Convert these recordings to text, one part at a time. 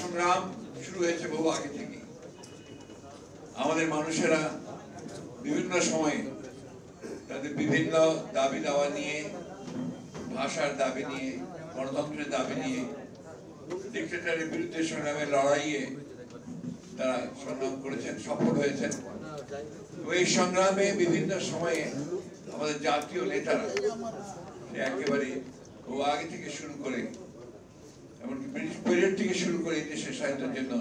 সংগ্রাম শুরু হয়েছে বহু আগে থেকে। আমাদের মানুষেরা বিভিন্ন সময়ে তাদের বিভিন্ন দাবি দাওয়া নিয়ে, ভাষার দাবি নিয়ে, গণতন্ত্রের দাবি নিয়ে, ডিক্টেটরের বিরুদ্ধে সংগ্রামের লড়াইয়ে তারা সংগ্রাম করেছেন, সফল হয়েছেন। এই সংগ্রামে বিভিন্ন সময়ে আমাদের জাতীয় নেতারা একেবারে বহু আগে থেকে শুরু করে, এমনকি ব্রিটিশ পিরিয়ড থেকে শুরু করে এই দেশের স্বাধীনতার জন্য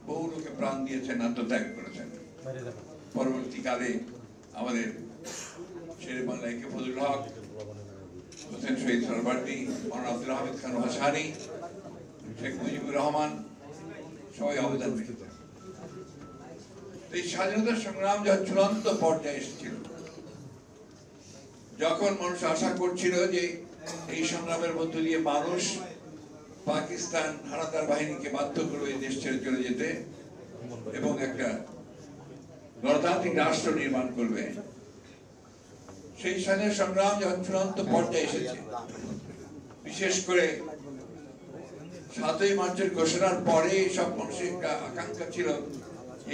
বহু লোকে প্রাণ দিয়েছেন, আত্মত্যাগ করেছেন। পরবর্তীকালে আমাদের শেরে বাংলা একে ফজলুল হক, হোসেন শহীদ সরওয়ার্দী, মৌলানা আব্দুল হামিদ খান ভাসানী, শেখ মুজিবুর রহমান সবাই অবদান রেখেছেন। এই স্বাধীনতা সংগ্রাম যখন চূড়ান্ত পর্যায়ে এসেছিল, যখন মানুষ আশা করছিল যে এই সংগ্রামের মধ্য দিয়ে মানুষ পাকিস্তান হানাদার বাহিনীকে বাধ্য করবে দেশ ছেড়ে চলে যেতে এবং একটা গণতান্ত্রিক রাষ্ট্র নির্মাণ করবে, সেই স্বাধীনতা সংগ্রাম যখন চূড়ান্ত পর্যায়ে এসেছে, বিশেষ করে 7ই মার্চের ঘোষণার পরে সব মানুষের একটা আকাঙ্ক্ষা ছিল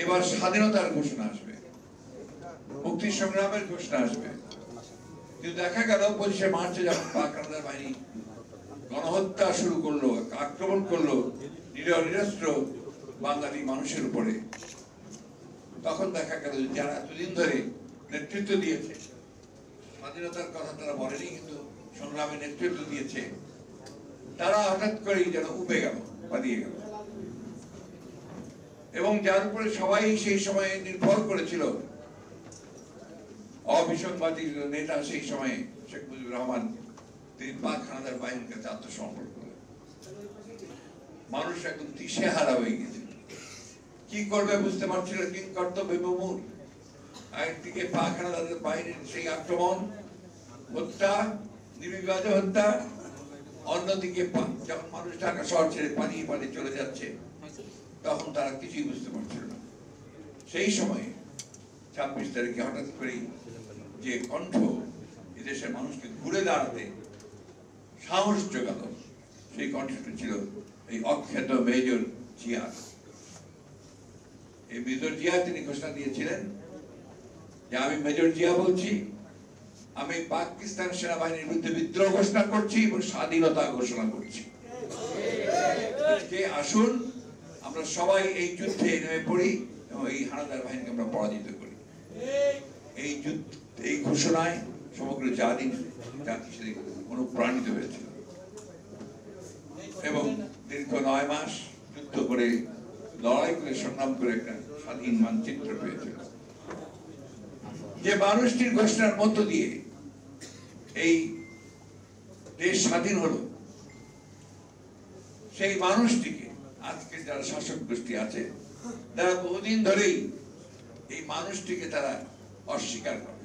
এবার স্বাধীনতার ঘোষণা আসবে, মুক্তি সংগ্রামের ঘোষণা আসবে। কিন্তু দেখা গেল 25শে মার্চে যখন পাক হানাদার বাহিনী গণহত্যা শুরু করলো, আক্রমণ করলো নিরস্ত্র বাঙালি মানুষের উপরে, তখন দেখা গেল যারা এতদিন ধরে নেতৃত্ব দিয়েছে, স্বাধীনতার কথা তারা বলেনি কিন্তু সংগ্রামে নেতৃত্ব দিয়েছে, তারা হঠাৎ করেই যেন উবে গেল, পালিয়ে গেল। এবং যার উপরে সবাই সেই সময়ে নির্ভর করেছিল, অবিসংবাদী নেতা সেই সময়ে শেখ মুজিবুর রহমান, তিনি পাক হানাদার বাহিনীর কাছে আত্মসমর্পণ করলেন। মানুষ একদম দিশেহারা হয়ে গেছে, কি করবে বুঝতে পারছিল, কি কর্তব্য বিমূঢ়। একদিকে পাক হানাদার বাহিনীর সেই আক্রমণ, হত্যা, নির্বিবাদে হত্যা, অন্যদিকে যখন মানুষ ঢাকা শহর ছেড়ে পালিয়ে পালিয়ে চলে যাচ্ছে, তখন তারা কিছুই বুঝতে পারছিল না। সেই সময়ে 26 তারিখে হঠাৎ করেই যে কণ্ঠ এদেশের মানুষকে ঘুরে দাঁড়াতে সাহস জোগালো, সেই কণ্ঠটি ছিল এই অখ্যাত মেজর জিয়া। এই মেজর জিয়া তিনি ঘোষণা দিয়েছিলেন যে আমি মেজর জিয়া বলছি, আমি পাকিস্তান সেনাবাহিনীর বিরুদ্ধে বিদ্রোহ ঘোষণা করছি এবং স্বাধীনতা ঘোষণা করছি। আসুন আমরা সবাই এই যুদ্ধে নেমে পড়ি এবং এই হানাদার বাহিনীকে আমরা পরাজিত করি। এই যুদ্ধ, এই ঘোষণায় সমগ্র জাতি সেদিন অনুপ্রাণিত হয়েছিল এবং দীর্ঘ 9 মাস যুদ্ধ করে, লড়াই করে, সংগ্রাম করে একটা স্বাধীন মানচিত্র পেয়েছিল। যে মানুষটির ঘোষণার মধ্য দিয়ে এই দেশ স্বাধীন হলো, সেই মানুষটিকে আজকে যারা শাসক গোষ্ঠী আছে, তারা বহুদিন ধরেই এই মানুষটিকে তারা অস্বীকার করে।